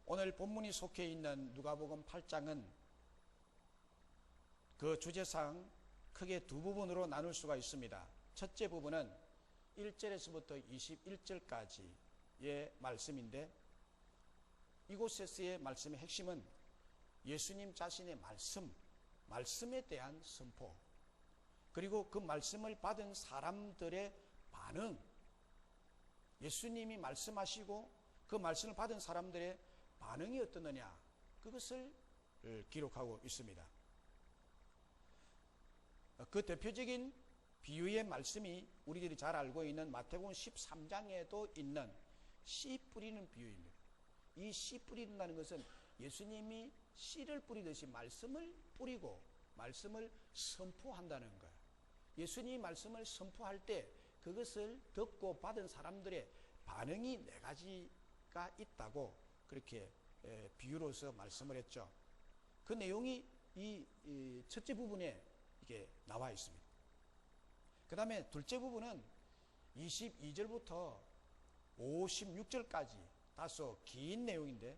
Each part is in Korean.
오늘 본문이 속해 있는 누가복음 8장은 그 주제상 크게 두 부분으로 나눌 수가 있습니다. 첫째 부분은 1절에서부터 21절까지의 말씀인데, 이곳에서의 말씀의 핵심은 예수님 자신의 말씀에 대한 선포, 그리고 그 말씀을 받은 사람들의 반응, 예수님이 말씀하시고 그 말씀을 받은 사람들의 반응이 어떻느냐, 그것을 기록하고 있습니다. 그 대표적인 비유의 말씀이 우리들이 잘 알고 있는 마태복음 13장에도 있는 씨 뿌리는 비유입니다. 이 씨 뿌린다는 것은 예수님이 씨를 뿌리듯이 말씀을 뿌리고 말씀을 선포한다는 거예요. 예수님이 말씀을 선포할 때 그것을 듣고 받은 사람들의 반응이 네 가지가 있다고 그렇게 비유로서 말씀을 했죠. 그 내용이 이 첫째 부분에 이게 나와 있습니다. 그 다음에 둘째 부분은 22절부터 56절까지 다소 긴 내용인데,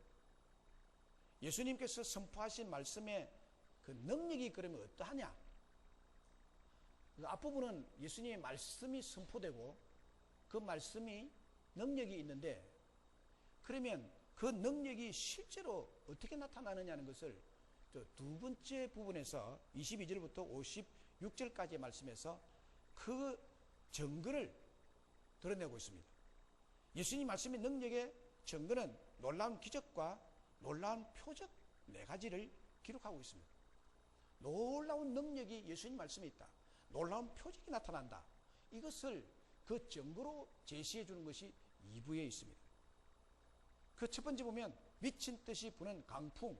예수님께서 선포하신 말씀의 그 능력이 그러면 어떠하냐? 앞부분은 예수님의 말씀이 선포되고 그 말씀이 능력이 있는데, 그러면 그 능력이 실제로 어떻게 나타나느냐는 것을 두 번째 부분에서 22절부터 56절까지의 말씀에서 그 증거를 드러내고 있습니다. 예수님 말씀의 능력의 증거는 놀라운 기적과 놀라운 표적 네 가지를 기록하고 있습니다. 놀라운 능력이 예수님 말씀에 있다, 놀라운 표적이 나타난다, 이것을 그 증거로 제시해 주는 것이 2부에 있습니다. 그 첫 번째 보면 미친 듯이 부는 강풍,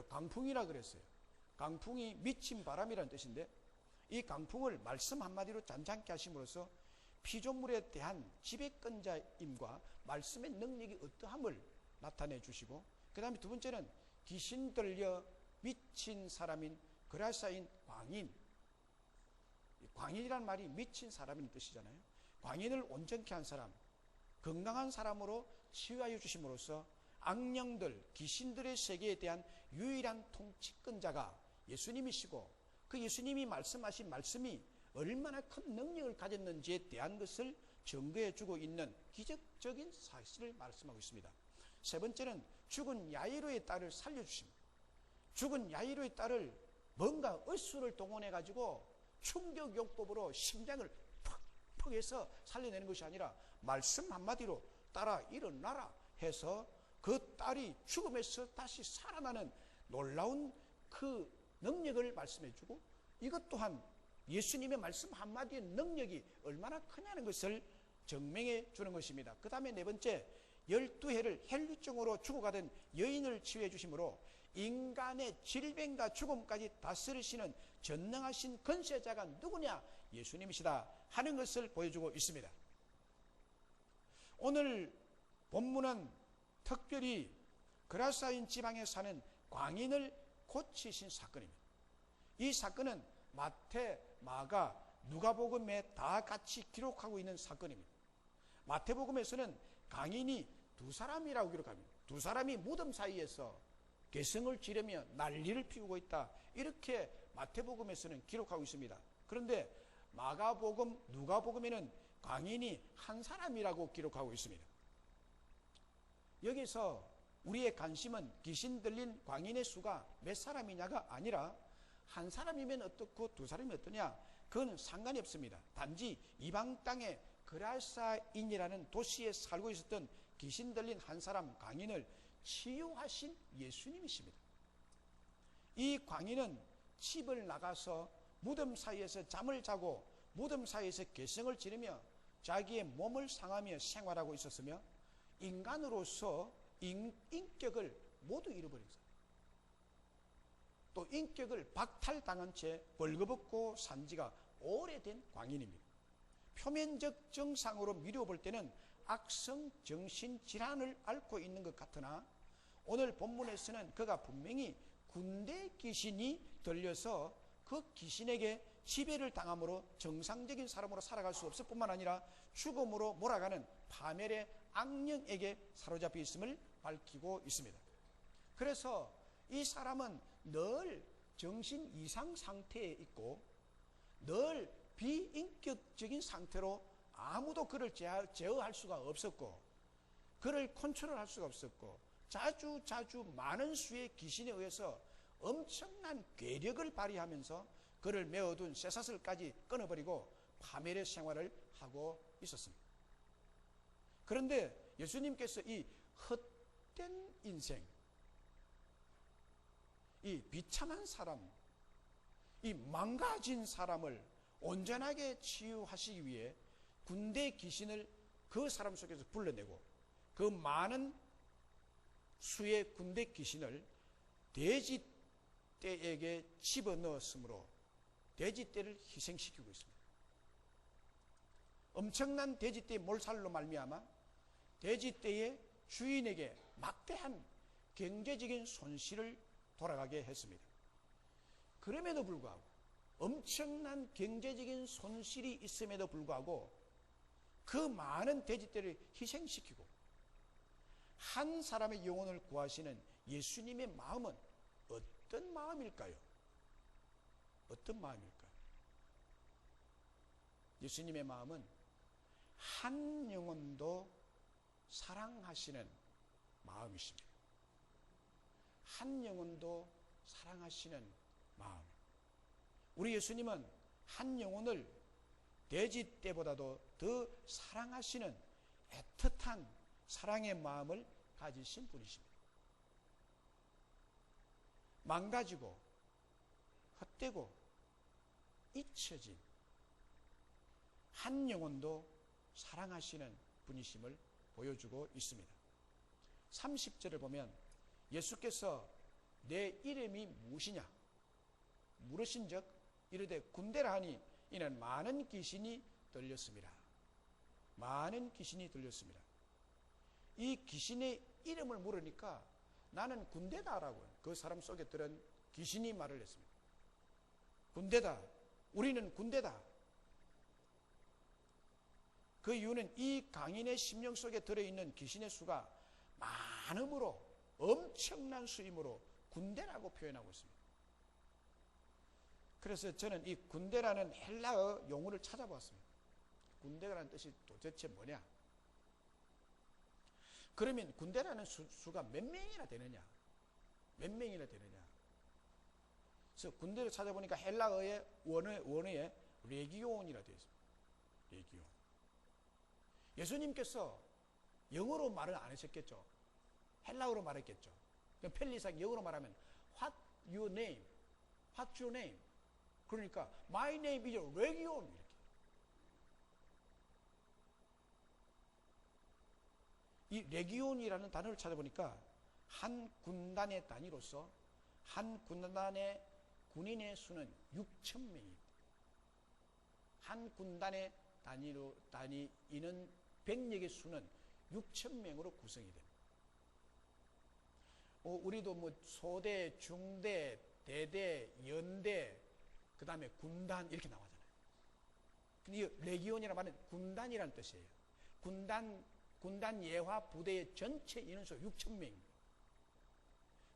강풍이라 그랬어요. 강풍이 미친 바람이라는 뜻인데, 이 강풍을 말씀 한마디로 잔잔케 하심으로써 피조물에 대한 지배권자임과 말씀의 능력이 어떠함을 나타내 주시고, 그 다음에 두 번째는 귀신 들려 미친 사람인 그라사인 광인, 광인이란 말이 미친 사람인 뜻이잖아요. 광인을 온전케 한 사람, 건강한 사람으로 치유하여 주심으로써 악령들, 귀신들의 세계에 대한 유일한 통치권자가 예수님이시고, 그 예수님이 말씀하신 말씀이 얼마나 큰 능력을 가졌는지에 대한 것을 증거해 주고 있는 기적적인 사실을 말씀하고 있습니다. 세 번째는 죽은 야이로의 딸을 살려주십니다. 죽은 야이로의 딸을 뭔가 의술을 동원해 가지고 충격요법으로 심장을 퍽퍽 해서 살려내는 것이 아니라 말씀 한마디로 딸아 일어나라 해서 그 딸이 죽음에서 다시 살아나는 놀라운 그 능력을 말씀해 주고, 이것 또한 예수님의 말씀 한마디의 능력이 얼마나 크냐는 것을 증명해 주는 것입니다. 그 다음에 네 번째, 12해를 혈류증으로 죽어가던 여인을 치유해 주심으로 인간의 질병과 죽음까지 다스리시는 전능하신 권세자가 누구냐? 예수님이시다 하는 것을 보여주고 있습니다. 오늘 본문은 특별히 그라사인 지방에 사는 광인을 고치신 사건입니다. 이 사건은 마태, 마가, 누가복음에 다 같이 기록하고 있는 사건입니다. 마태복음에서는 광인이 두 사람이라고 기록합니다. 두 사람이 무덤 사이에서 개성을 지르며 난리를 피우고 있다, 이렇게 마태복음에서는 기록하고 있습니다. 그런데 마가복음, 누가복음에는 광인이 한 사람이라고 기록하고 있습니다. 여기서 우리의 관심은 귀신 들린 광인의 수가 몇 사람이냐가 아니라 한 사람이면 어떻고 두 사람이 어떠냐, 그건 상관이 없습니다. 단지 이방 땅에 그라사인이라는 도시에 살고 있었던 귀신 들린 한 사람 광인을 치유하신 예수님이십니다. 이 광인은 집을 나가서 무덤 사이에서 잠을 자고 무덤 사이에서 개성을 지르며 자기의 몸을 상하며 생활하고 있었으며, 인간으로서 인격을 모두 잃어버린 사람, 또 인격을 박탈당한 채 벌거벗고 산 지가 오래된 광인입니다. 표면적 증상으로 미루어볼 때는 악성 정신질환을 앓고 있는 것 같으나, 오늘 본문에서는 그가 분명히 군대 귀신이 들려서 그 귀신에게 지배를 당함으로 정상적인 사람으로 살아갈 수 없을 뿐만 아니라 죽음으로 몰아가는 파멸의 악령에게 사로잡혀 있음을 밝히고 있습니다. 그래서 이 사람은 늘 정신 이상 상태에 있고 늘 비인격적인 상태로 아무도 그를 제어할 수가 없었고 그를 컨트롤할 수가 없었고 자주 많은 수의 귀신에 의해서 엄청난 괴력을 발휘하면서 그를 메어둔 쇠사슬까지 끊어버리고 파멸의 생활을 하고 있었습니다. 그런데 예수님께서 이 헛된 인생, 이 비참한 사람, 이 망가진 사람을 온전하게 치유하시기 위해 군대 귀신을 그 사람 속에서 불러내고 그 많은 수의 군대 귀신을 돼지떼에게 집어넣었으므로 돼지떼를 희생시키고 있습니다. 엄청난 돼지떼의 몰살로 말미암아 돼지떼의 주인에게 막대한 경제적인 손실을 돌아가게 했습니다. 그럼에도 불구하고 엄청난 경제적인 손실이 있음에도 불구하고 그 많은 돼지떼를 희생시키고 한 사람의 영혼을 구하시는 예수님의 마음은 어떤 마음일까요? 어떤 마음일까요? 예수님의 마음은 한 영혼도 사랑하시는 마음이십니다. 한 영혼도 사랑하시는 마음. 우리 예수님은 한 영혼을 돼지떼보다도 더 사랑하시는 애틋한 사랑의 마음을 가지신 분이십니다. 망가지고 헛되고 잊혀진 한 영혼도 사랑하시는 분이심을 보여주고 있습니다. 30절을 보면 예수께서 내 이름이 무엇이냐 물으신즉 이르되 군대라 하니 이는 많은 귀신이 들렸습니다. 많은 귀신이 들렸습니다. 이 귀신의 이름을 물으니까 나는 군대다라고 그 사람 속에 들은 귀신이 말을 했습니다. 군대다. 우리는 군대다. 그 이유는 이 강인의 심령 속에 들어있는 귀신의 수가 많음으로 엄청난 수임으로 군대라고 표현하고 있습니다. 그래서 저는 이 군대라는 헬라어 용어를 찾아보았습니다. 군대라는 뜻이 도대체 뭐냐? 그러면 군대라는 수가 몇 명이나 되느냐? 몇 명이나 되느냐? 그래서 군대를 찾아보니까 헬라어의 원어에 레기온이라 되어 있습니다. 레기온. 예수님께서 영어로 말을 안 하셨겠죠? 헬라어로 말했겠죠? 편리상 영어로 말하면 What your name? What's your name? 그러니까 My name is Legion 이렇게. 이 레기온이라는 단어를 찾아보니까 한 군단의 단위로서 한 군단의 군인의 수는 6,000명입니다. 한 군단의 단위인은 병력의 수는 6,000명으로 구성이 됩니다. 우리도 뭐 소대, 중대, 대대, 연대, 그 다음에 군단 이렇게 나오잖아요. 근데 이 레기온이라는 말은 군단이라는 뜻이에요. 군단 예화 부대의 전체 인원수 6,000명입니다.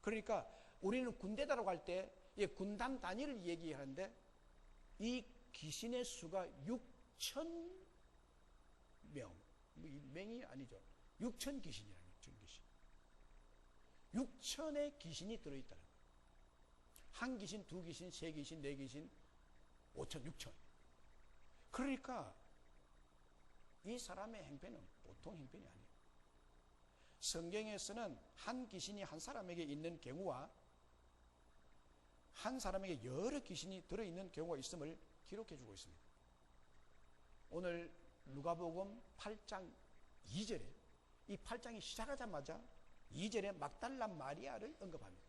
그러니까 우리는 군대다라고 할 때 군단 단위를 얘기하는데 이 귀신의 수가 6,000명, 명이 아니죠. 6,000 귀신이라는 6,000 귀신. 6,000의 귀신이 들어있다는 거예요. 한 귀신, 두 귀신, 세 귀신, 네 귀신, 5,000, 6,000. 그러니까 이 사람의 행패는 보통 행패이 아니에요. 성경에서는 한 귀신이 한 사람에게 있는 경우와 한 사람에게 여러 귀신이 들어있는 경우가 있음을 기록해주고 있습니다. 오늘 누가복음 8장 2절에 이 8장이 시작하자마자 2절에 막달라 마리아를 언급합니다.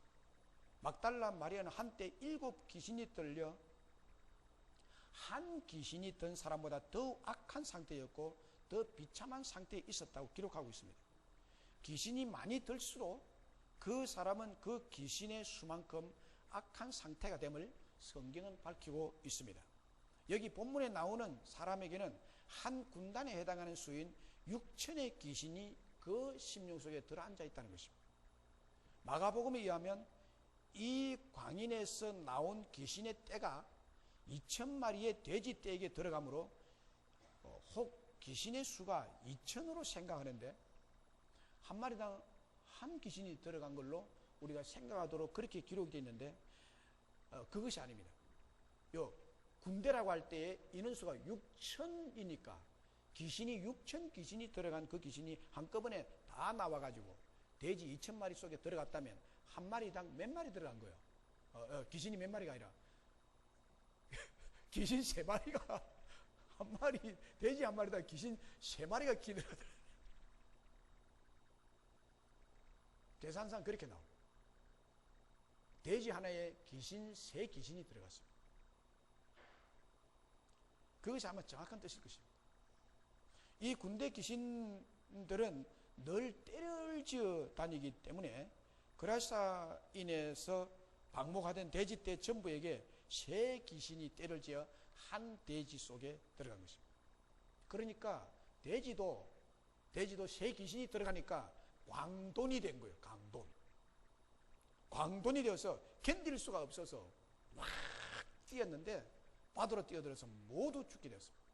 막달라 마리아는 한때 7 귀신이 들려 한 귀신이 든 사람보다 더 악한 상태였고 더 비참한 상태에 있었다고 기록하고 있습니다. 귀신이 많이 들수록 그 사람은 그 귀신의 수만큼 악한 상태가 됨을 성경은 밝히고 있습니다. 여기 본문에 나오는 사람에게는 한 군단에 해당하는 수인 6,000의 귀신이 그 그 심령 속에 들어앉아 있다는 것입니다. 마가복음에 의하면 이 광인에서 나온 귀신의 떼가 2,000마리의 돼지 떼에게 들어가므로 혹 귀신의 수가 2,000으로 생각하는데 한 마리당 한 귀신이 들어간 걸로 우리가 생각하도록 그렇게 기록이 되어 있는데 그것이 아닙니다. 요 군대라고 할 때의 인원수가 6,000이니까 귀신이 6,000 귀신이 들어간 그 귀신이 한꺼번에 다 나와가지고 돼지 2,000마리 속에 들어갔다면 한 마리당 몇 마리 들어간 거예요? 귀신이 몇 마리가 아니라 귀신 3마리가 한 마리, 돼지 한 마리당 귀신 3마리가 기들어들어요. 계산상 그렇게 나옵니다. 돼지 하나에 귀신 3귀신이 들어갔습니다. 그것이 아마 정확한 뜻일 것입니다. 이 군대 귀신들은 늘 떼를 지어 다니기 때문에 그라사인에서 방목하던 돼지떼 전부에게 3귀신이 떼를 지어 한 돼지 속에 들어간 것입니다. 그러니까 돼지도 3귀신이 들어가니까 광돈이 된 거예요. 광돈이 되어서 견딜 수가 없어서 막 뛰었는데 바다로 뛰어들어서 모두 죽게 되었습니다.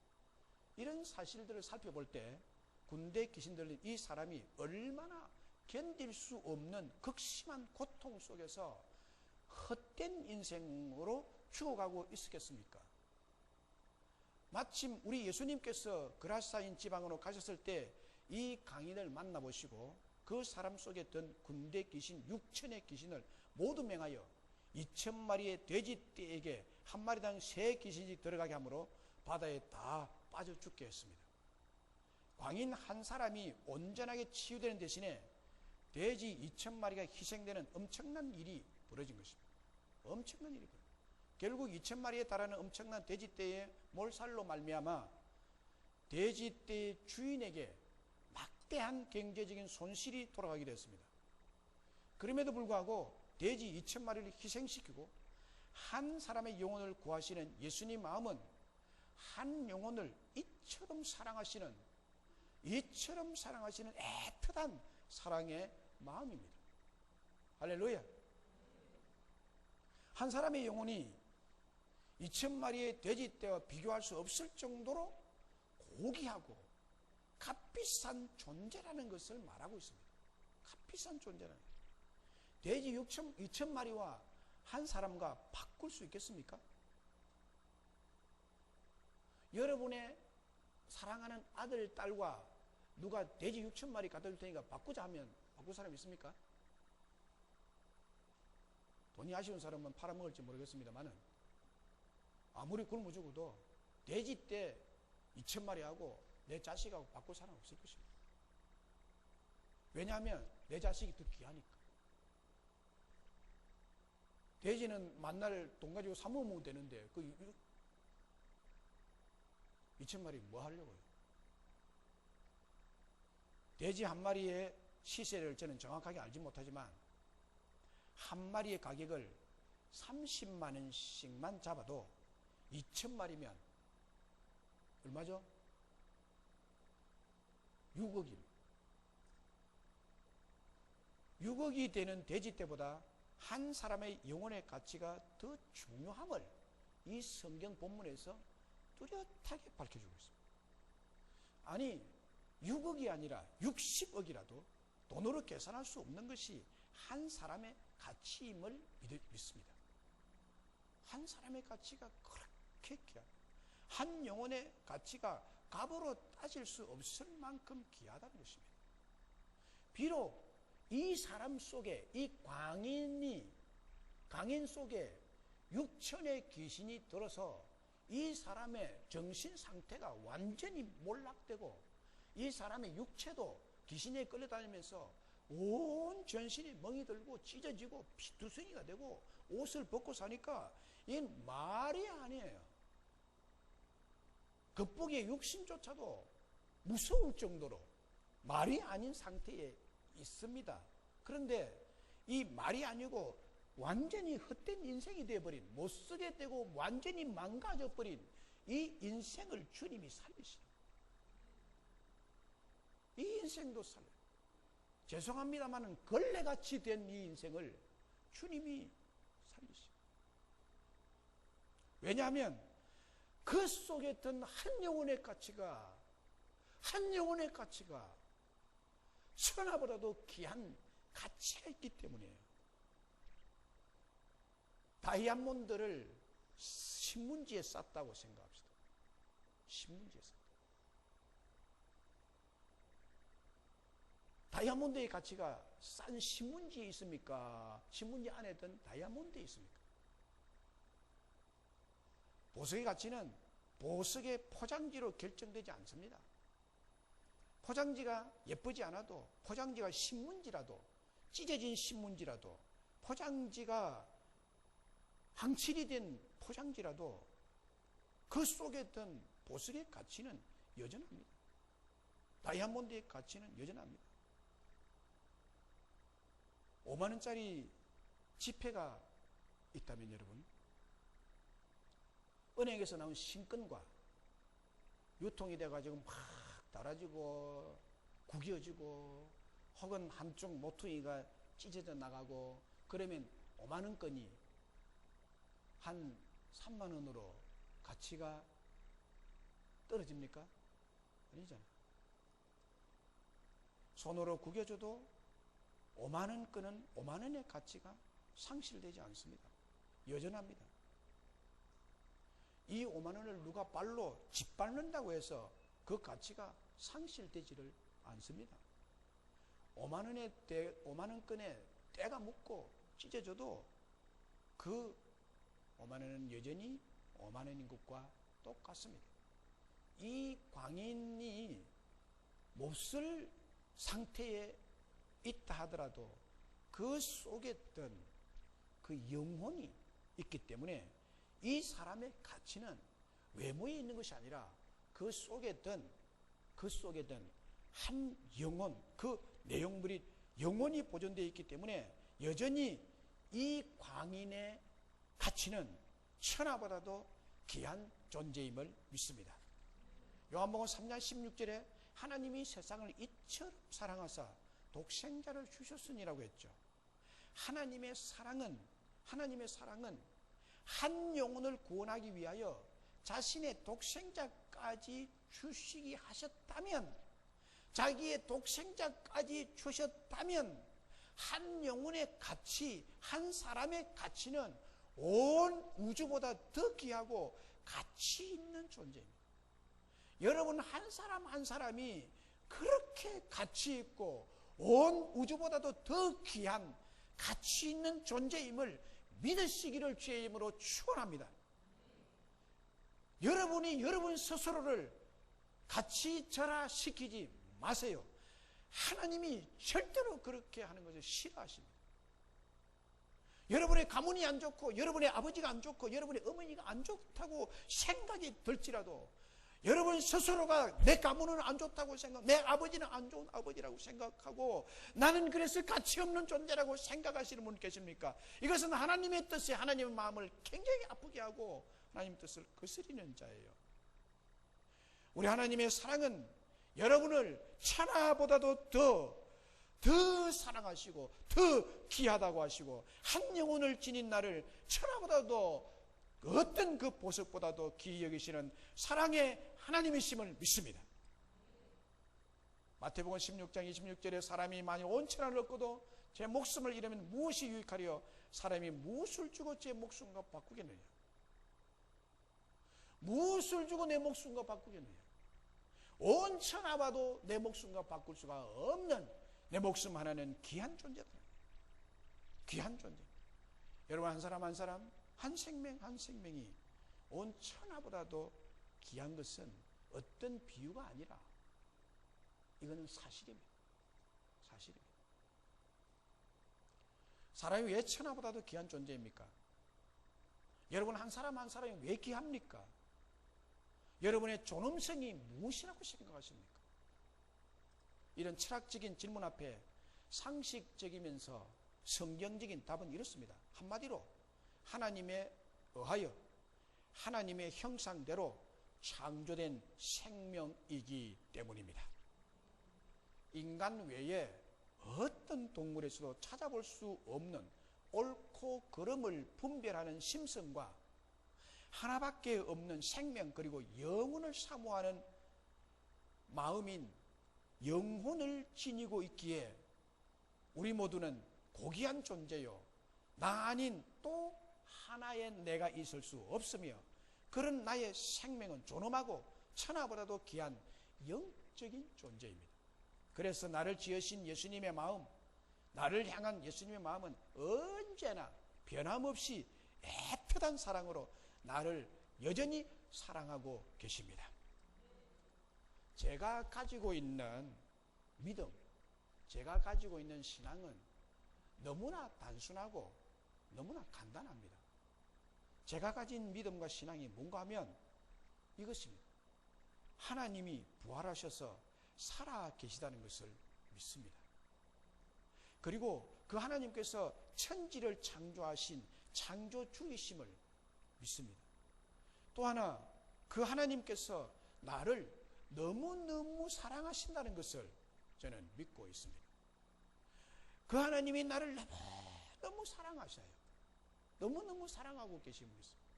이런 사실들을 살펴볼 때 군대 귀신들은 이 사람이 얼마나 견딜 수 없는 극심한 고통 속에서 헛된 인생으로 죽어가고 있었겠습니까? 마침 우리 예수님께서 그라사인 지방으로 가셨을 때 이 강인을 만나보시고 그 사람 속에 있던 군대 귀신 6,000의 귀신을 모두 맹하여 2,000마리의 돼지떼에게 한 마리당 3귀신이 들어가게 하므로 바다에 다 빠져 죽게 했습니다. 광인 한 사람이 온전하게 치유되는 대신에 돼지 2,000마리가 희생되는 엄청난 일이 벌어진 것입니다. 엄청난 일이 벌어진 것입니다. 결국 2,000마리에 달하는 엄청난 돼지떼의 몰살로 말미암아 돼지떼의 주인에게 막대한 경제적인 손실이 돌아가게 되었습니다. 그럼에도 불구하고 돼지 2,000마리를 희생시키고 한 사람의 영혼을 구하시는 예수님 마음은 한 영혼을 이처럼 사랑하시는 애틋한 사랑의 마음입니다. 할렐루야. 한 사람의 영혼이 2,000마리의 돼지떼와 비교할 수 없을 정도로 고귀하고 값비싼 존재라는 것을 말하고 있습니다. 값비싼 존재라는 것. 돼지 2,000마리와 한 사람과 바꿀 수 있겠습니까? 여러분의 사랑하는 아들, 딸과 누가 돼지 6,000마리 갖다 줄 테니까 바꾸자 하면 바꿀 사람 있습니까? 돈이 아쉬운 사람은 팔아먹을지 모르겠습니다만은 아무리 굶어 죽어도 돼지떼 2,000마리하고 내 자식하고 바꿀 사람 없을 것입니다. 왜냐하면 내 자식이 더 귀하니까. 돼지는 만날 돈 가지고 사 먹으면 되는데 그 2,000마리 뭐 하려고요? 돼지 한 마리의 시세를 저는 정확하게 알지 못하지만 한 마리의 가격을 30만 원씩만 잡아도 2,000마리면 얼마죠? 6억입니다. 6억이 되는 돼지떼보다 한 사람의 영혼의 가치가 더 중요함을 이 성경 본문에서 뚜렷하게 밝혀주고 있습니다. 아니 6억이 아니라 60억이라도 돈으로 계산할 수 없는 것이 한 사람의 가치임을 믿습니다. 한 사람의 가치가 그렇게 귀하다. 한 영혼의 가치가 값으로 따질 수 없을 만큼 귀하다는 것입니다. 비록 이 사람 속에 이 광인 속에 6,000의 귀신이 들어서 이 사람의 정신 상태가 완전히 몰락되고 이 사람의 육체도 귀신에 끌려다니면서 온 전신이 멍이 들고 찢어지고 피투성이가 되고 옷을 벗고 사니까 이건 말이 아니에요. 겉보기에 육신조차도 무서울 정도로 말이 아닌 상태에 있습니다. 그런데 이 말이 아니고 완전히 헛된 인생이 되어버린, 못쓰게 되고 완전히 망가져버린 이 인생을 주님이 살리시는, 이 인생도 살려요. 죄송합니다만은 걸레같이 된 이 인생을 주님이 살리시오. 왜냐하면 그 속에 있던 한 영혼의 가치가 천하보다도 귀한 가치가 있기 때문이에요. 다이아몬드를 신문지에 쌌다고 생각합시다. 신문지에 쌌다. 다이아몬드의 가치가 싼 신문지에 있습니까? 신문지 안에 있던 다이아몬드에 있습니까? 보석의 가치는 보석의 포장지로 결정되지 않습니다. 포장지가 예쁘지 않아도, 포장지가 신문지라도, 찢어진 신문지라도, 포장지가 항칠이 된 포장지라도 그 속에 있던 보석의 가치는 여전합니다. 다이아몬드의 가치는 여전합니다. 5만 원짜리 지폐가 있다면 여러분, 은행에서 나온 신권과 유통이 돼가지고 막 달아지고 구겨지고 혹은 한쪽 모퉁이가 찢어져 나가고 그러면 5만 원권이 한 3만 원으로 가치가 떨어집니까? 아니잖아요. 손으로 구겨줘도 5만 원권은 5만 원의 가치가 상실되지 않습니다. 여전합니다. 이 5만 원을 누가 발로 짓밟는다고 해서 그 가치가 상실되지를 않습니다. 5만 원권에 때가 묻고 찢어져도 그 5만 원은 여전히 5만 원인 것과 똑같습니다. 이 광인이 몹쓸 상태에 있다 하더라도 그 속에 있던 그 영혼이 있기 때문에 이 사람의 가치는 외모에 있는 것이 아니라 그 속에 있던 한 영혼, 그 내용물이 영혼이 보존되어 있기 때문에 여전히 이 광인의 가치는 천하보다도 귀한 존재임을 믿습니다. 요한복음 3장 16절에 하나님이 세상을 이처럼 사랑하사 독생자를 주셨으니라고 했죠. 하나님의 사랑은 한 영혼을 구원하기 위하여 자신의 독생자까지 주시기 하셨다면, 자기의 독생자까지 주셨다면 한 영혼의 가치, 한 사람의 가치는 온 우주보다 더 귀하고 가치 있는 존재입니다. 여러분 한 사람 한 사람이 그렇게 가치 있고 온 우주보다도 더 귀한 가치 있는 존재임을 믿으시기를 주의 이름으로 축원합니다. 여러분이 여러분 스스로를 가치절하시키지 마세요. 하나님이 절대로 그렇게 하는 것을 싫어하십니다. 여러분의 가문이 안 좋고 여러분의 아버지가 안 좋고 여러분의 어머니가 안 좋다고 생각이 들지라도 여러분 스스로가 내 가문은 안 좋다고 내 아버지는 안 좋은 아버지라고 생각하고 나는 그래서 가치 없는 존재라고 생각하시는 분 계십니까? 이것은 하나님의 뜻이 하나님의 마음을 굉장히 아프게 하고 하나님의 뜻을 거스리는 자예요. 우리 하나님의 사랑은 여러분을 천하보다도 더 사랑하시고 더 귀하다고 하시고 한 영혼을 지닌 나를 천하보다도 어떤 그 보석보다도 귀히 여기시는 사랑의 하나님이심을 믿습니다. 마태복음 16장 26절에 사람이 만일 온 천하를 얻고도 제 목숨을 잃으면 무엇이 유익하리요? 사람이 무엇을 주고 제 목숨과 바꾸겠느냐? 무엇을 주고 내 목숨과 바꾸겠느냐? 온 천하봐도 내 목숨과 바꿀 수가 없는 내 목숨 하나는 귀한 존재다. 귀한 존재. 여러분 한 사람 한 사람, 한 생명 한 생명이 온 천하보다도 귀한 것은 어떤 비유가 아니라 이거는 사실입니다. 사실입니다. 사람이 왜 천하보다도 귀한 존재입니까? 여러분 한 사람 한 사람이 왜 귀합니까? 여러분의 존엄성이 무엇이라고 생각하십니까? 이런 철학적인 질문 앞에 상식적이면서 성경적인 답은 이렇습니다. 한마디로 하나님에 의하여 하나님의 형상대로 창조된 생명이기 때문입니다. 인간 외에 어떤 동물에서도 찾아볼 수 없는 옳고 그름을 분별하는 심성과 하나밖에 없는 생명 그리고 영혼을 사모하는 마음인 영혼을 지니고 있기에 우리 모두는 고귀한 존재요, 나 아닌 또 하나의 내가 있을 수 없으며 그런 나의 생명은 존엄하고 천하보다도 귀한 영적인 존재입니다. 그래서 나를 지으신 예수님의 마음, 나를 향한 예수님의 마음은 언제나 변함없이 애틋한 사랑으로 나를 여전히 사랑하고 계십니다. 제가 가지고 있는 믿음, 제가 가지고 있는 신앙은 너무나 단순하고 너무나 간단합니다. 제가 가진 믿음과 신앙이 뭔가 하면 이것입니다. 하나님이 부활하셔서 살아 계시다는 것을 믿습니다. 그리고 그 하나님께서 천지를 창조하신 창조주이심을 믿습니다. 또 하나, 그 하나님께서 나를 너무너무 사랑하신다는 것을 저는 믿고 있습니다. 그 하나님이 나를 너무너무 사랑하셔요. 너무너무 사랑하고 계신 분이십니다.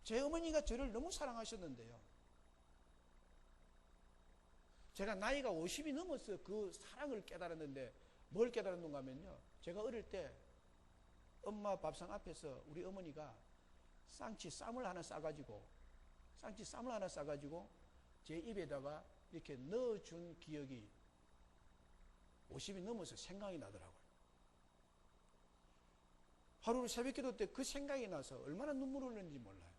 제 어머니가 저를 너무 사랑하셨는데요, 제가 나이가 50이 넘어서 그 사랑을 깨달았는데, 뭘 깨달았는가 하면요, 제가 어릴 때 엄마 밥상 앞에서 우리 어머니가 쌈을 하나 싸가지고 제 입에다가 이렇게 넣어준 기억이 50이 넘어서 생각이 나더라고요. 하루 새벽기도 때 그 생각이 나서 얼마나 눈물을 흘렸는지 몰라요.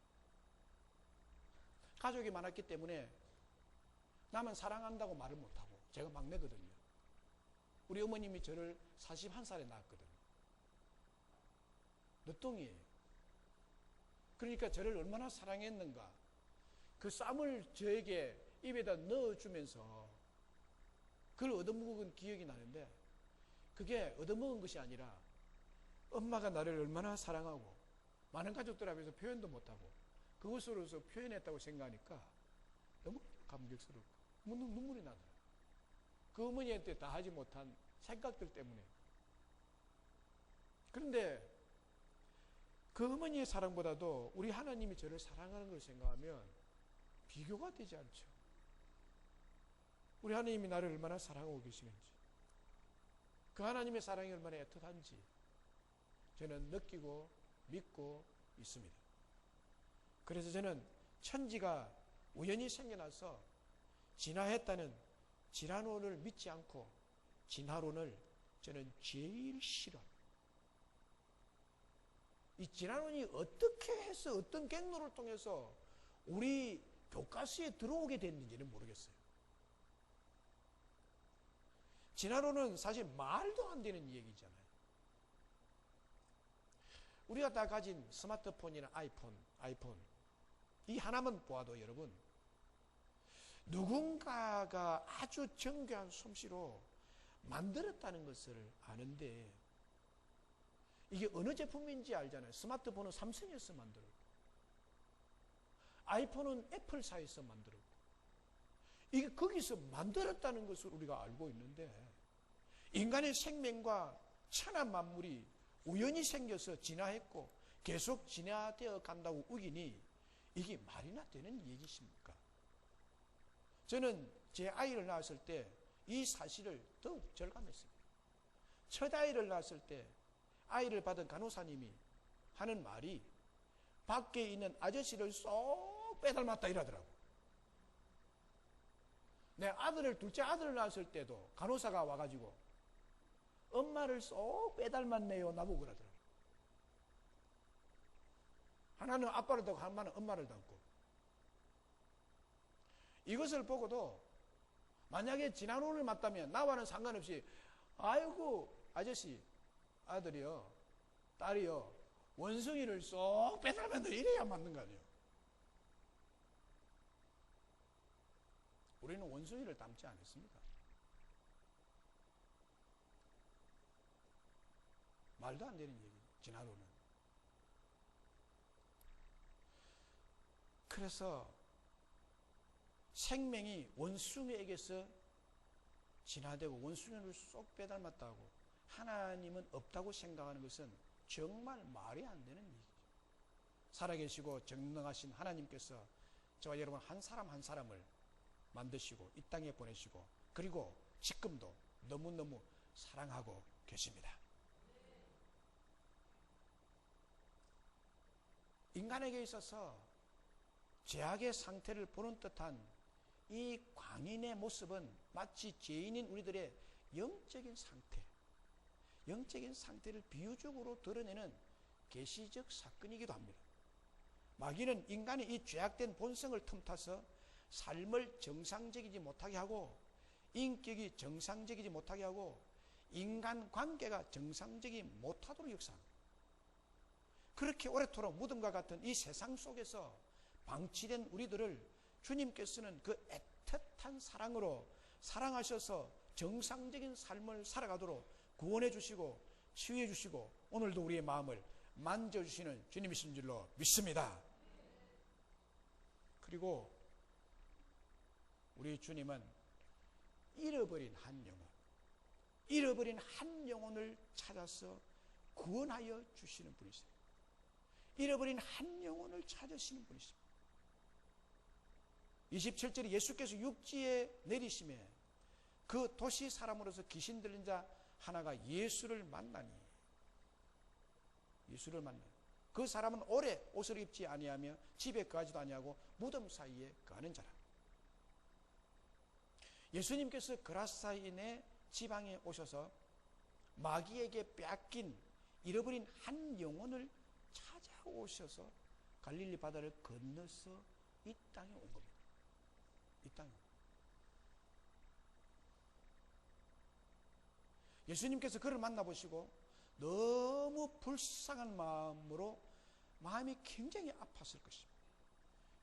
가족이 많았기 때문에 나만 사랑한다고 말을 못하고, 제가 막내거든요. 우리 어머님이 저를 41살에 낳았거든요. 늦둥이에요. 그러니까 저를 얼마나 사랑했는가. 그 쌈을 저에게 입에다 넣어주면서 그걸 얻어먹은 기억이 나는데, 그게 얻어먹은 것이 아니라 엄마가 나를 얼마나 사랑하고 많은 가족들 앞에서 표현도 못하고 그것으로서 표현했다고 생각하니까 너무 감격스럽고 눈물이 나더라고요. 그 어머니한테 다 하지 못한 생각들 때문에. 그런데 그 어머니의 사랑보다도 우리 하나님이 저를 사랑하는 걸 생각하면 비교가 되지 않죠. 우리 하나님이 나를 얼마나 사랑하고 계시는지, 그 하나님의 사랑이 얼마나 애틋한지 저는 느끼고 믿고 있습니다. 그래서 저는 천지가 우연히 생겨나서 진화했다는 진화론을 믿지 않고 진화론을 저는 제일 싫어합니다. 이 진화론이 어떻게 해서 어떤 경로를 통해서 우리 교과서에 들어오게 됐는지는 모르겠어요. 진화론은 사실 말도 안 되는 얘기잖아요. 우리가 다 가진 스마트폰이나 아이폰 이 하나만 보아도 여러분, 누군가가 아주 정교한 솜씨로 만들었다는 것을 아는데, 이게 어느 제품인지 알잖아요. 스마트폰은 삼성에서 만들었고, 아이폰은 애플사에서 만들었고, 이게 거기서 만들었다는 것을 우리가 알고 있는데, 인간의 생명과 천하 만물이 우연히 생겨서 진화했고 계속 진화되어 간다고 우기니 이게 말이나 되는 얘기십니까? 저는 제 아이를 낳았을 때 이 사실을 더욱 절감했습니다. 첫 아이를 낳았을 때 아이를 받은 간호사님이 하는 말이 밖에 있는 아저씨를 쏙 빼닮았다 이러더라고. 내 둘째 아들을 낳았을 때도 간호사가 와가지고 엄마를 쏙 빼닮았네요 나보고 그러더라고. 하나는 아빠를 닮고 하나는 엄마를 닮고. 이것을 보고도 만약에 진화론을 맞다면 나와는 상관없이, 아이고 아저씨, 아들이요, 딸이요, 원숭이를 쏙 빼닮았네 이래야 맞는 거 아니에요. 우리는 원숭이를 닮지 않았습니다. 말도 안 되는 얘기예요, 진화론은. 그래서 생명이 원숭이에게서 진화되고 원수년을 쏙 빼닮았다고 하나님은 없다고 생각하는 것은 정말 말이 안 되는 얘기죠. 살아계시고 전능하신 하나님께서 저와 여러분 한 사람 한 사람을 만드시고 이 땅에 보내시고 그리고 지금도 너무너무 사랑하고 계십니다. 인간에게 있어서 죄악의 상태를 보는 듯한 이 광인의 모습은 마치 죄인인 우리들의 영적인 상태를 비유적으로 드러내는 계시적 사건이기도 합니다. 마귀는 인간의 이 죄악된 본성을 틈타서 삶을 정상적이지 못하게 하고 인격이 정상적이지 못하게 하고 인간관계가 정상적이지 못하도록 역사합니다. 그렇게 오래도록 무덤과 같은 이 세상 속에서 방치된 우리들을 주님께서는 그 애틋한 사랑으로 사랑하셔서 정상적인 삶을 살아가도록 구원해 주시고 치유해 주시고 오늘도 우리의 마음을 만져주시는 주님이신 줄로 믿습니다. 그리고 우리 주님은 잃어버린 한 영혼을 찾아서 구원하여 주시는 분이세요. 잃어버린 한 영혼을 찾으시는 분이십니다. 27절에 예수께서 육지에 내리심에 그 도시 사람으로서 귀신 들린 자 하나가 예수를 만나니 그 사람은 오래 옷을 입지 아니하며 집에 거하지도 아니하고 무덤 사이에 거하는 자라. 예수님께서 그라사인의 지방에 오셔서 마귀에게 빼앗긴 잃어버린 한 영혼을 찾아오셔서 갈릴리 바다를 건너서 이 땅에 온 겁니다. 이 땅에. 예수님께서 그를 만나보시고 너무 불쌍한 마음으로 마음이 굉장히 아팠을 것입니다.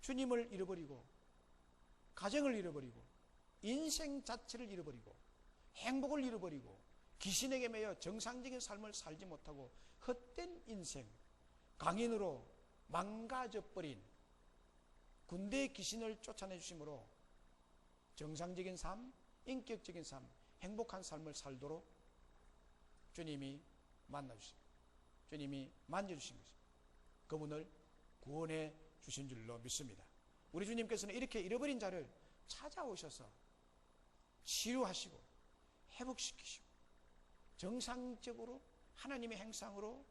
주님을 잃어버리고 가정을 잃어버리고 인생 자체를 잃어버리고 행복을 잃어버리고 귀신에게 매여 정상적인 삶을 살지 못하고 헛된 인생, 강인으로 망가져버린 군대의 귀신을 쫓아내주심으로 정상적인 삶, 인격적인 삶, 행복한 삶을 살도록 주님이 만나주십니다. 주님이 만져주신 것입니다. 그분을 구원해 주신 줄로 믿습니다. 우리 주님께서는 이렇게 잃어버린 자를 찾아오셔서 치유하시고 회복시키시고 정상적으로 하나님의 행상으로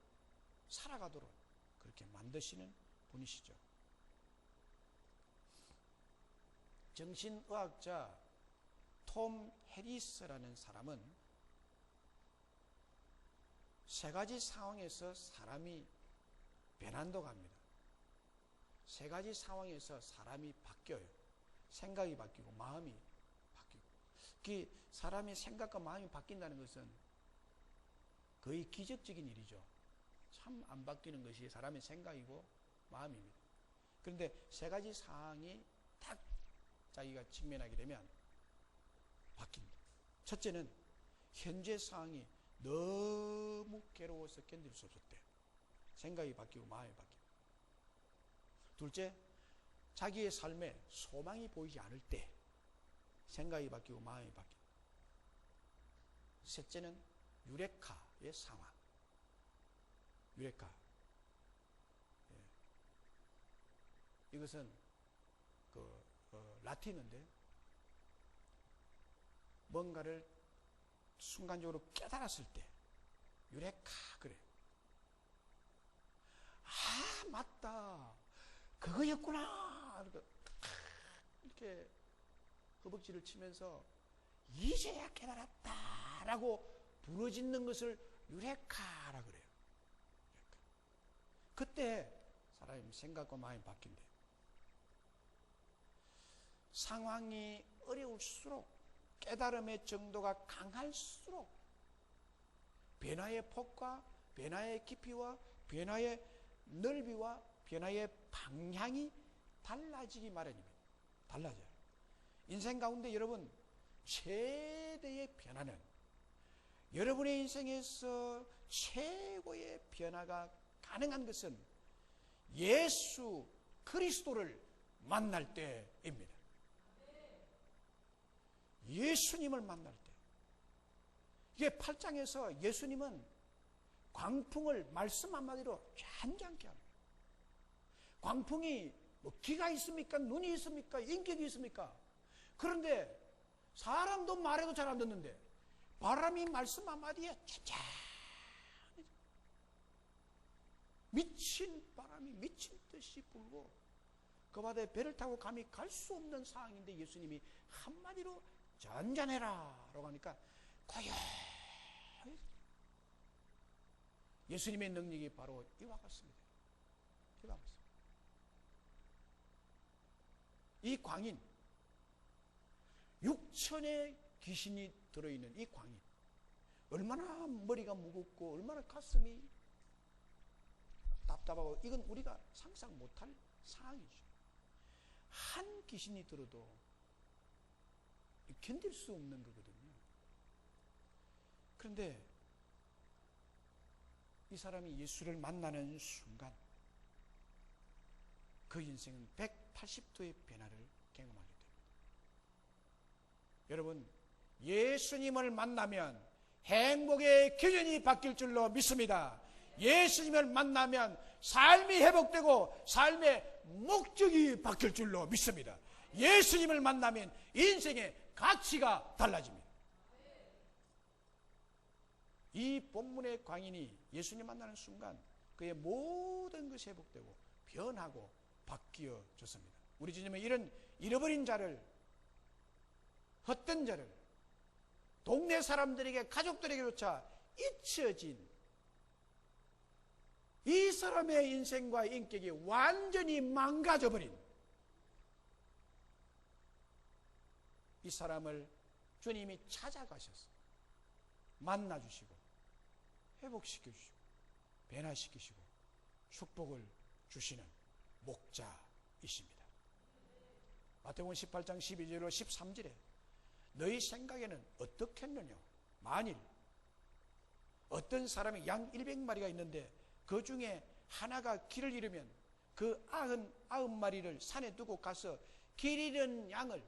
살아가도록 그렇게 만드시는 분이시죠. 정신의학자 톰 해리스라는 사람은 세 가지 상황에서 사람이 변한다고 합니다. 세 가지 상황에서 사람이 바뀌어요. 생각이 바뀌고 마음이 바뀌고. 그 사람의 생각과 마음이 바뀐다는 것은 거의 기적적인 일이죠. 참 안 바뀌는 것이 사람의 생각이고 마음입니다. 그런데 세 가지 상황이 딱 자기가 직면하게 되면 바뀝니다. 첫째는 현재 상황이 너무 괴로워서 견딜 수 없을 때 생각이 바뀌고 마음이 바뀝니다. 둘째, 자기의 삶에 소망이 보이지 않을 때 생각이 바뀌고 마음이 바뀝니다. 셋째는 유레카의 상황. 유레카. 이것은 라틴어인데 뭔가를 순간적으로 깨달았을 때 유레카 그래요. 아 맞다 그거였구나 이렇게 허벅지를 치면서 이제야 깨달았다 라고 부러짓는 것을 유레카라 그래요. 유레카. 그때 사람의 생각과 마음이 바뀐대요. 상황이 어려울수록 깨달음의 정도가 강할수록 변화의 폭과 변화의 깊이와 변화의 넓이와 변화의 방향이 달라지기 마련입니다. 달라져요. 인생 가운데 여러분 최대의 변화는 여러분의 인생에서 최고의 변화가 가능한 것은 예수 그리스도를 만날 때입니다. 예수님을 만날 때 이게 8장에서 예수님은 광풍을 말씀 한마디로 잔잔케 합니다. 광풍이 뭐 귀가 있습니까? 눈이 있습니까? 인격이 있습니까? 그런데 사람도 말해도 잘 안 듣는데 바람이 말씀 한마디에 잔잔 미친 바람이 미친 듯이 불고 그 바다에 배를 타고 감히 갈 수 없는 상황인데 예수님이 한마디로 잔잔해라 라고 하니까 고요히 예수님의 능력이 바로 이와 같습니다. 이와 같습니다. 이 광인 6천의 귀신이 들어있는 이 광인 얼마나 머리가 무겁고 얼마나 가슴이 답답하고 이건 우리가 상상 못할 상황이죠. 한 귀신이 들어도 견딜 수 없는 거거든요. 그런데 이 사람이 예수를 만나는 순간 그 인생은 180도의 변화를 경험하게 됩니다. 여러분, 예수님을 만나면 행복의 기준이 바뀔 줄로 믿습니다. 예수님을 만나면 삶이 회복되고 삶의 목적이 바뀔 줄로 믿습니다. 예수님을 만나면 인생의 가치가 달라집니다. 이 본문의 광인이 예수님 만나는 순간 그의 모든 것이 회복되고 변하고 바뀌어졌습니다. 우리 주님은 이런 잃어버린 자를, 헛된 자를 동네 사람들에게, 가족들에게조차 잊혀진 이 사람의 인생과 인격이 완전히 망가져버린 이 사람을 주님이 찾아가셔서 만나주시고 회복시켜주시고 변화시키시고 축복을 주시는 목자이십니다. 마태복음 18장 12절로 13절에 너희 생각에는 어떻겠느냐? 만일 어떤 사람이 양 100마리가 있는데 그 중에 하나가 길을 잃으면 그 99마리를 산에 두고 가서 길 잃은 양을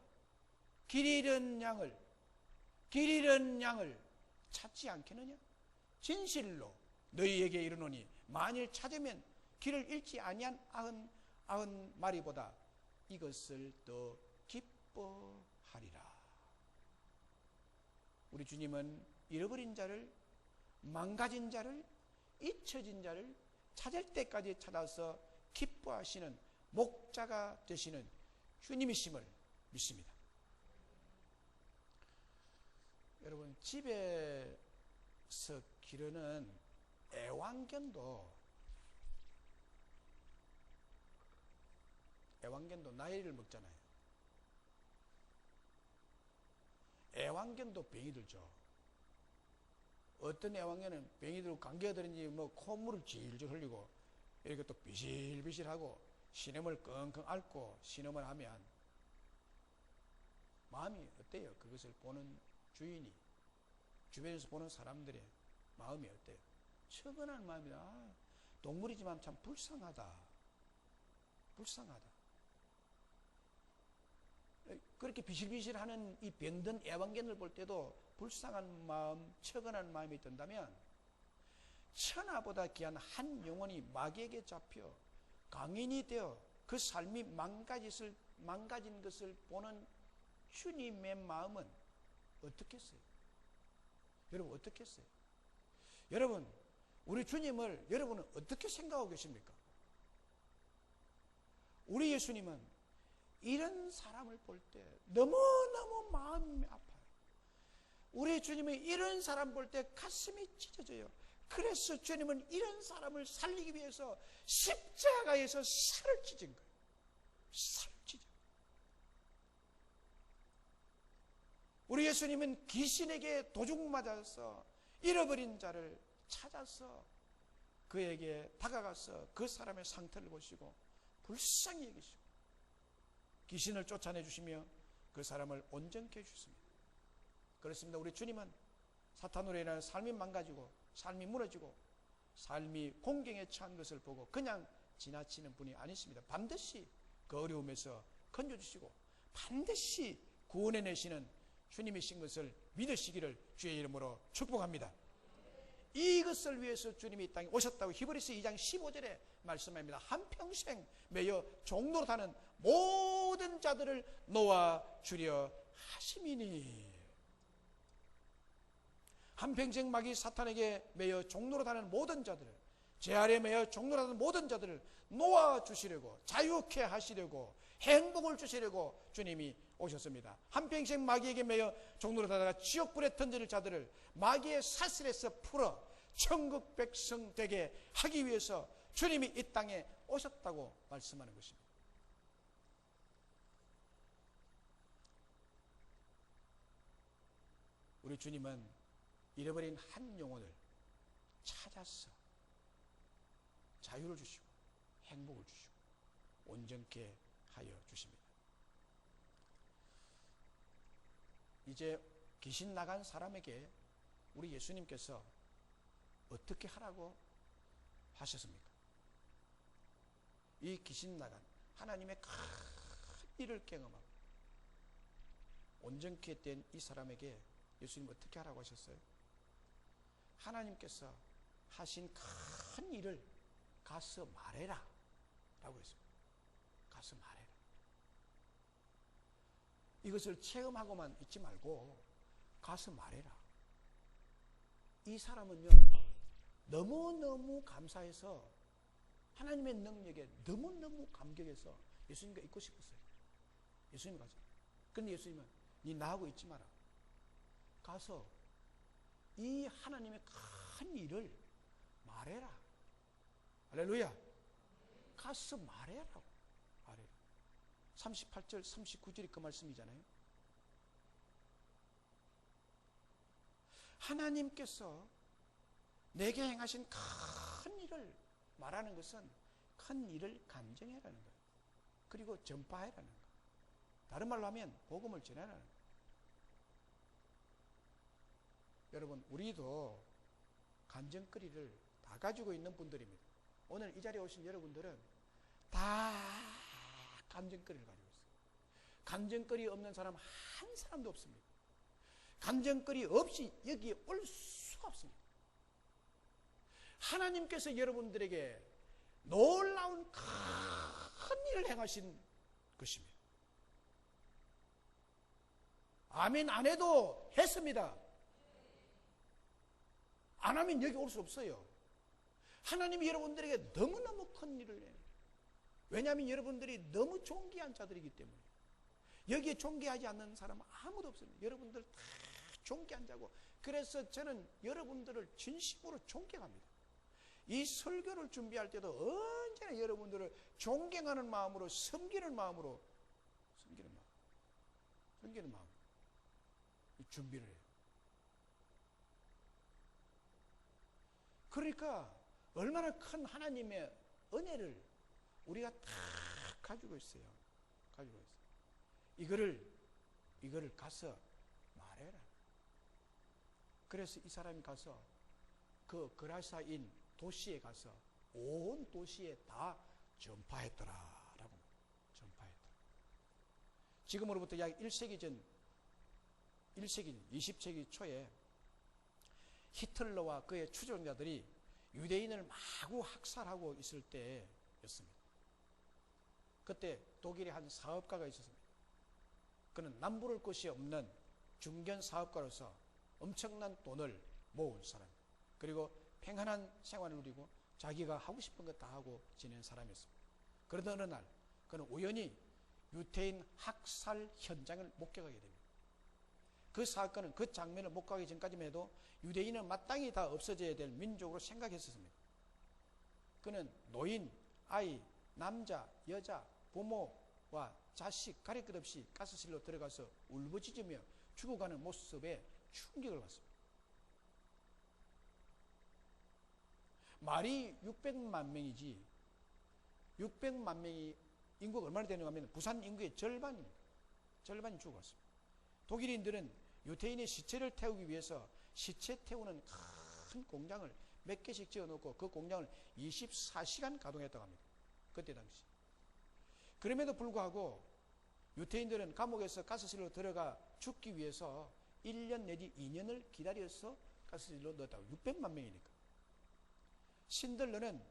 찾지 않겠느냐? 진실로 너희에게 이르노니 만일 찾으면 길을 잃지 아니한 99마리보다 이것을 더 기뻐하리라. 우리 주님은 잃어버린 자를, 망가진 자를, 잊혀진 자를 찾을 때까지 찾아서 기뻐하시는 목자가 되시는 주님이심을 믿습니다. 여러분, 집에서 기르는 애완견도 나이를 먹잖아요. 애완견도 병이 들죠. 어떤 애완견은 병이 들고 감기가 들은지 콧물을 질질 흘리고 이렇게 또 비실비실하고 신음을 끙끙 앓고 신음을 하면 마음이 어때요? 그것을 보는 주인이, 주변에서 보는 사람들의 마음이 어때요? 처근한 마음이다. 동물이지만 참 불쌍하다. 그렇게 비실비실하는 이 병든 애완견을 볼 때도 불쌍한 마음, 처근한 마음이 든다면 천하보다 귀한 한 영혼이 마귀에게 잡혀 강인이 되어 그 삶이 망가진 것을 보는 주님의 마음은 어떻겠어요? 여러분, 어떻겠어요? 여러분, 우리 주님을 여러분은 어떻게 생각하고 계십니까? 우리 예수님은 이런 사람을 볼 때 너무너무 마음이 아파요. 우리 주님은 이런 사람 볼 때 가슴이 찢어져요. 그래서 주님은 이런 사람을 살리기 위해서 십자가에서 살을 찢은 거예요. 살을 찢어. 우리 예수님은 귀신에게 도둑 맞아서 잃어버린 자를 찾아서 그에게 다가가서 그 사람의 상태를 보시고 불쌍히 여기시고 귀신을 쫓아내 주시며 그 사람을 온전케 해주셨습니다. 그렇습니다. 우리 주님은 사탄으로 인하여 삶이 망가지고 삶이 무너지고 삶이 공경에 처한 것을 보고 그냥 지나치는 분이 아니십니다. 반드시 그 어려움에서 건져주시고 반드시 구원해내시는 주님이신 것을 믿으시기를 주의 이름으로 축복합니다. 이것을 위해서 주님이 이 땅에 오셨다고 히브리서 2장 15절에 말씀합니다. 한평생 매여 종로로 타는 모든 자들을 놓아주려 하심이니. 한평생 마귀 사탄에게 매여 종로로 타는 모든 자들을, 죄 아래 매여 종로로 타는 모든 자들을 놓아주시려고, 자유케 하시려고, 행복을 주시려고 주님이 오셨습니다. 한평생 마귀에게 매여 종로로 타다가 지옥불에 던질 자들을 마귀의 사슬에서 풀어 천국 백성 되게 하기 위해서 주님이 이 땅에 오셨다고 말씀하는 것입니다. 우리 주님은 잃어버린 한 영혼을 찾아서 자유를 주시고 행복을 주시고 온전케 하여 주십니다. 이제 귀신 나간 사람에게 우리 예수님께서 어떻게 하라고 하셨습니까? 이 귀신 나간 하나님의 큰 일을 경험하고 온전케 된 이 사람에게 예수님 어떻게 하라고 하셨어요? 하나님께서 하신 큰 일을 가서 말해라 라고 했습니다. 가서 말해라. 이것을 체험하고만 있지 말고 가서 말해라. 이 사람은요, 너무너무 감사해서 하나님의 능력에 너무너무 감격해서 예수님과 있고 싶었어요. 예수님 가서. 근데 예수님은 네 나하고 있지 마라. 가서 이 하나님의 큰 일을 말해라. 할렐루야. 가서 말해라고. 말해라. 38절 39절이 그 말씀이잖아요. 하나님께서 내게 행하신 큰 일을 말하는 것은 큰 일을 간증해라는 거예요. 그리고 전파해라는 거예요. 다른 말로 하면 복음을 전하라는 거예요. 여러분, 우리도 간증거리를 다 가지고 있는 분들입니다. 오늘 이 자리에 오신 여러분들은 다 간증거리를 가지고 있어요. 간증거리 없는 사람 한 사람도 없습니다. 간증거리 없이 여기에 올 수가 없습니다. 하나님께서 여러분들에게 놀라운 큰 일을 행하신 것입니다. 아멘 안 해도 했습니다. 안 하면 여기 올 수 없어요. 하나님이 여러분들에게 너무너무 큰 일을 해요. 왜냐하면 여러분들이 너무 존귀한 자들이기 때문에. 여기에 존귀하지 않는 사람은 아무도 없습니다. 여러분들 다 존귀한 자고. 그래서 저는 여러분들을 진심으로 존경합니다. 이 설교를 준비할 때도 언제나 여러분들을 존경하는 마음으로, 섬기는 마음으로, 섬기는 마음 준비를 해요. 그러니까 얼마나 큰 하나님의 은혜를 우리가 다 가지고 있어요. 가지고 있어요. 이거를 가서 말해라. 그래서 이 사람이 가서 그 그라사인 도시에 가서 온 도시에 다 전파했더라라고. 전파했더라. 지금으로부터 약 1세기 전, 20세기 초에 히틀러와 그의 추종자들이 유대인을 마구 학살하고 있을 때였습니다. 그때 독일의 한 사업가가 있었습니다. 그는 남부를 것이 없는 중견 사업가로서 엄청난 돈을 모은 사람, 그리고 평안한 생활을 누리고 자기가 하고 싶은 것 다 하고 지낸 사람이었습니다. 그러던 어느 날 그는 우연히 유대인 학살 현장을 목격하게 됩니다. 그 사건은, 그 장면을 목격하기 전까지만 해도 유대인은 마땅히 다 없어져야 될 민족으로 생각했었습니다. 그는 노인, 아이, 남자, 여자, 부모와 자식 가릴 것 없이 가스실로 들어가서 울부짖으며 죽어가는 모습에 충격을 받습니다. 말이 600만 명이지 600만 명이 인구가 얼마나 되는가 하면 부산 인구의 절반입니다. 절반이 죽어갔습니다. 독일인들은 유대인의 시체를 태우기 위해서 시체 태우는 큰 공장을 몇 개씩 지어놓고 그 공장을 24시간 가동했다고 합니다. 그때 당시. 그럼에도 불구하고 유대인들은 감옥에서 가스실로 들어가 죽기 위해서 1년 내지 2년을 기다려서 가스실로 넣었다고. 600만 명이니까. 신들러는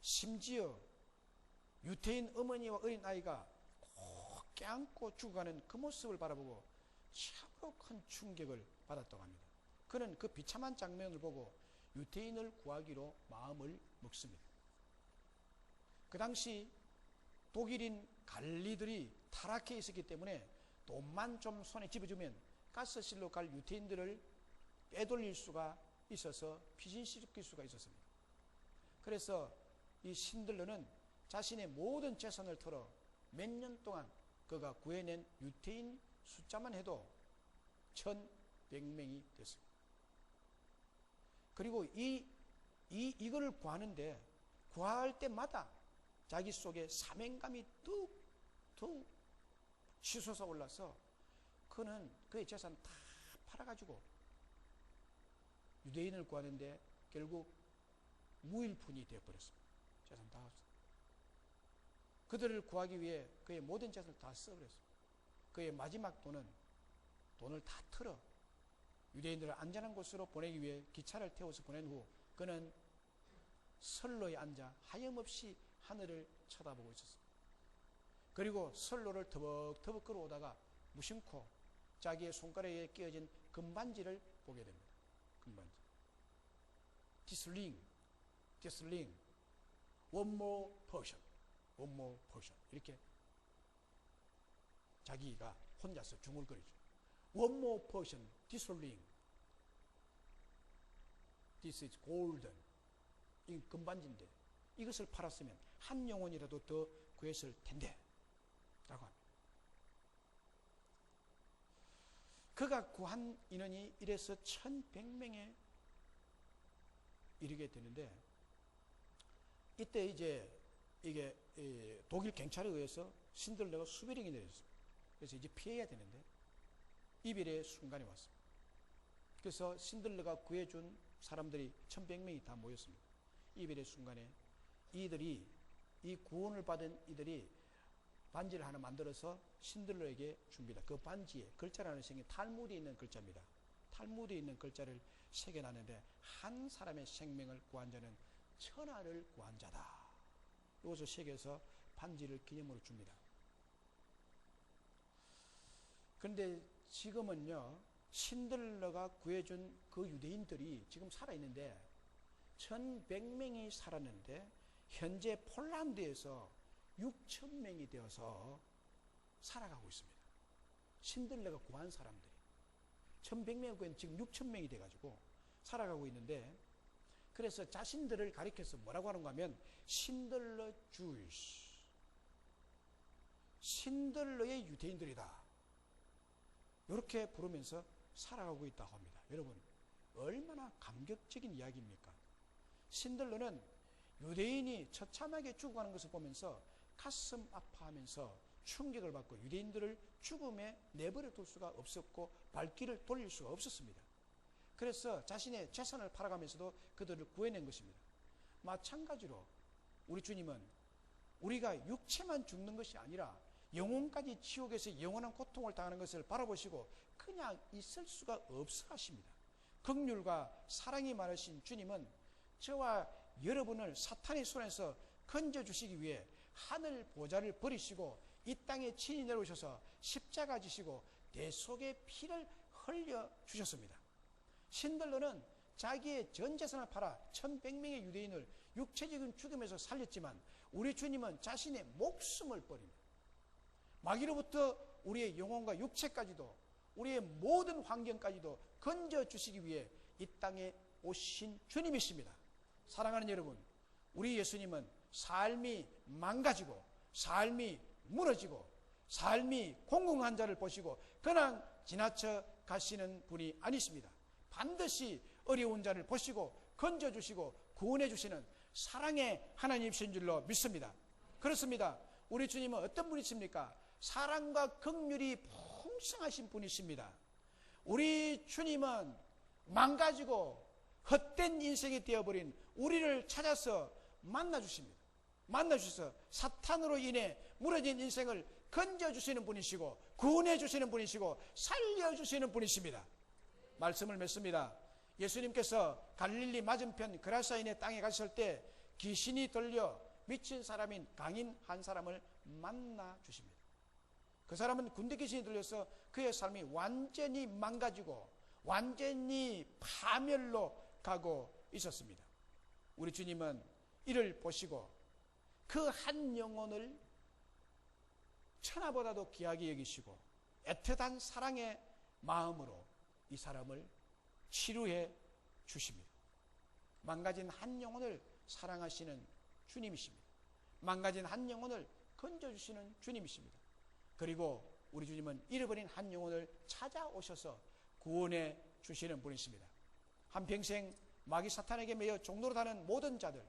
심지어 유태인 어머니와 어린아이가 꼭 껴안고 죽어가는 그 모습을 바라보고 참으로 큰 충격을 받았다고 합니다. 그는 그 비참한 장면을 보고 유태인을 구하기로 마음을 먹습니다. 그 당시 독일인 관리들이 타락해 있었기 때문에 돈만 좀 손에 집어주면 가스실로 갈 유태인들을 빼돌릴 수가 있어서 피신시킬 수가 있었습니다. 그래서 이 신들러는 자신의 모든 재산을 털어 몇 년 동안 그가 구해낸 유태인 숫자만 해도 1100명이 됐습니다. 그리고 이거를 구하는데 구할 때마다 자기 속에 사명감이 뚝뚝 치솟아 올라서 그는 그의 재산 다 팔아가지고 유대인을 구하는데 결국 무일푼이 되어버렸습니다. 재산 다 없어. 그들을 구하기 위해 그의 모든 재산을 다 써버렸습니다. 그의 마지막 돈을 다 털어 유대인들을 안전한 곳으로 보내기 위해 기차를 태워서 보낸 후 그는 선로에 앉아 하염없이 하늘을 쳐다보고 있었습니다. 그리고 선로를 터벅터벅 걸어오다가 무심코 자기의 손가락에 끼어진 금반지를 보게 됩니다. 금반지. This ring, one more portion. 이렇게 자기가 혼자서 중얼거리죠. One more portion, this ring. This is golden. 이 금반지인데 이것을 팔았으면 한 영혼이라도 더 구했을 텐데 라고 합니다. 그가 구한 인원이 이래서 1100명에 이르게 되는데 이때 이제 이게 독일 경찰에 의해서 신들러가 수비령이 내렸습니다. 그래서 이제 피해야 되는데 이별의 순간이 왔습니다. 그래서 신들러가 구해준 사람들이 1100명이 다 모였습니다. 이별의 순간에 이 구원을 받은 이들이 반지를 하나 만들어서 신들러에게 줍니다. 그 반지에 글자라는 생긴 탈무드에 있는 글자입니다. 탈무드에 있는 글자를 새겨놨는데 한 사람의 생명을 구한 자는 천하를 구한 자다. 이것을 새겨서 반지를 기념으로 줍니다. 그런데 지금은요, 신들러가 구해준 그 유대인들이 지금 살아있는데 1100명이 살았는데 현재 폴란드에서 6000명이 되어서 살아가고 있습니다. 신들러가 구한 사람들이 1100명이 구한 지금 6000명이 돼가지고 살아가고 있는데 그래서 자신들을 가리켜서 뭐라고 하는가 하면 신들러 주이시, 신들러의 유대인들이다, 이렇게 부르면서 살아가고 있다고 합니다. 여러분 얼마나 감격적인 이야기입니까? 신들러는 유대인이 처참하게 죽어가는 것을 보면서 가슴 아파하면서 충격을 받고 유대인들을 죽음에 내버려 둘 수가 없었고 발길을 돌릴 수가 없었습니다. 그래서 자신의 재산을 팔아가면서도 그들을 구해낸 것입니다. 마찬가지로 우리 주님은 우리가 육체만 죽는 것이 아니라 영혼까지 지옥에서 영원한 고통을 당하는 것을 바라보시고 그냥 있을 수가 없어 하십니다. 긍휼과 사랑이 많으신 주님은 저와 여러분을 사탄의 손에서 건져주시기 위해 하늘 보좌를 버리시고 이 땅에 친히 내려오셔서 십자가 지시고 대속의 피를 흘려주셨습니다. 신들러는 자기의 전 재산을 팔아 1100명의 유대인을 육체적인 죽음에서 살렸지만 우리 주님은 자신의 목숨을 버립니다. 마귀로부터 우리의 영혼과 육체까지도 우리의 모든 환경까지도 건져주시기 위해 이 땅에 오신 주님이십니다. 사랑하는 여러분, 우리 예수님은 삶이 망가지고 삶이 무너지고 삶이 공공한 자를 보시고 그냥 지나쳐 가시는 분이 아니십니다. 반드시 어려운 자를 보시고 건져주시고 구원해주시는 사랑의 하나님이신 줄로 믿습니다. 그렇습니다. 우리 주님은 어떤 분이십니까? 사랑과 긍휼이 풍성하신 분이십니다. 우리 주님은 망가지고 헛된 인생이 되어버린 우리를 찾아서 만나주십니다. 만나주셔서 사탄으로 인해 무너진 인생을 건져주시는 분이시고 구원해주시는 분이시고 살려주시는 분이십니다. 말씀을 맺습니다. 예수님께서 갈릴리 맞은편 그라사인의 땅에 가셨을 때 귀신이 들려 미친 사람인 강인 한 사람을 만나 주십니다. 그 사람은 군대 귀신이 들려서 그의 삶이 완전히 망가지고 완전히 파멸로 가고 있었습니다. 우리 주님은 이를 보시고 그 한 영혼을 천하보다도 귀하게 여기시고 애틋한 사랑의 마음으로 이 사람을 치료해 주십니다. 망가진 한 영혼을 사랑하시는 주님이십니다. 망가진 한 영혼을 건져주시는 주님이십니다. 그리고 우리 주님은 잃어버린 한 영혼을 찾아오셔서 구원해 주시는 분이십니다. 한평생 마귀 사탄에게 매여 종로로 하는 모든 자들,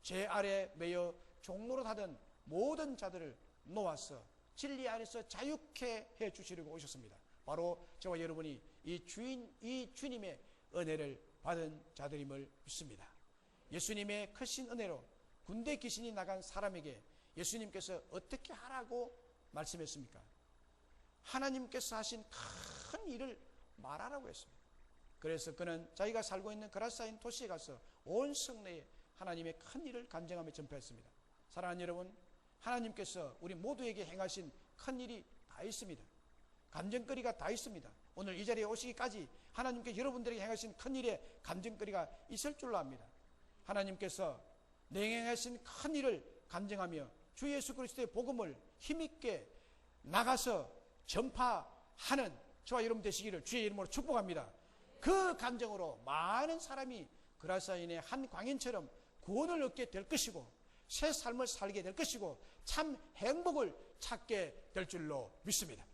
죄 아래 매여 종로로 하던 모든 자들을 놓아서 진리 안에서 자유케 해 주시려고 오셨습니다. 바로 저와 여러분이 이 주님의 은혜를 받은 자들임을 믿습니다. 예수님의 크신 은혜로 군대 귀신이 나간 사람에게 예수님께서 어떻게 하라고 말씀했습니까? 하나님께서 하신 큰 일을 말하라고 했습니다. 그래서 그는 자기가 살고 있는 그라사인 도시에 가서 온 성내에 하나님의 큰 일을 간증하며 전파했습니다. 사랑하는 여러분, 하나님께서 우리 모두에게 행하신 큰 일이 다 있습니다. 감정거리가 다 있습니다. 오늘 이 자리에 오시기까지 하나님께 여러분들에게 행하신 큰 일에 감정거리가 있을 줄로 압니다. 하나님께서 행하신 큰 일을 간증하며 주 예수 그리스도의 복음을 힘있게 나가서 전파하는 저와 여러분 되시기를 주의 이름으로 축복합니다. 그 감정으로 많은 사람이 그라사인의 한 광인처럼 구원을 얻게 될 것이고 새 삶을 살게 될 것이고 참 행복을 찾게 될 줄로 믿습니다.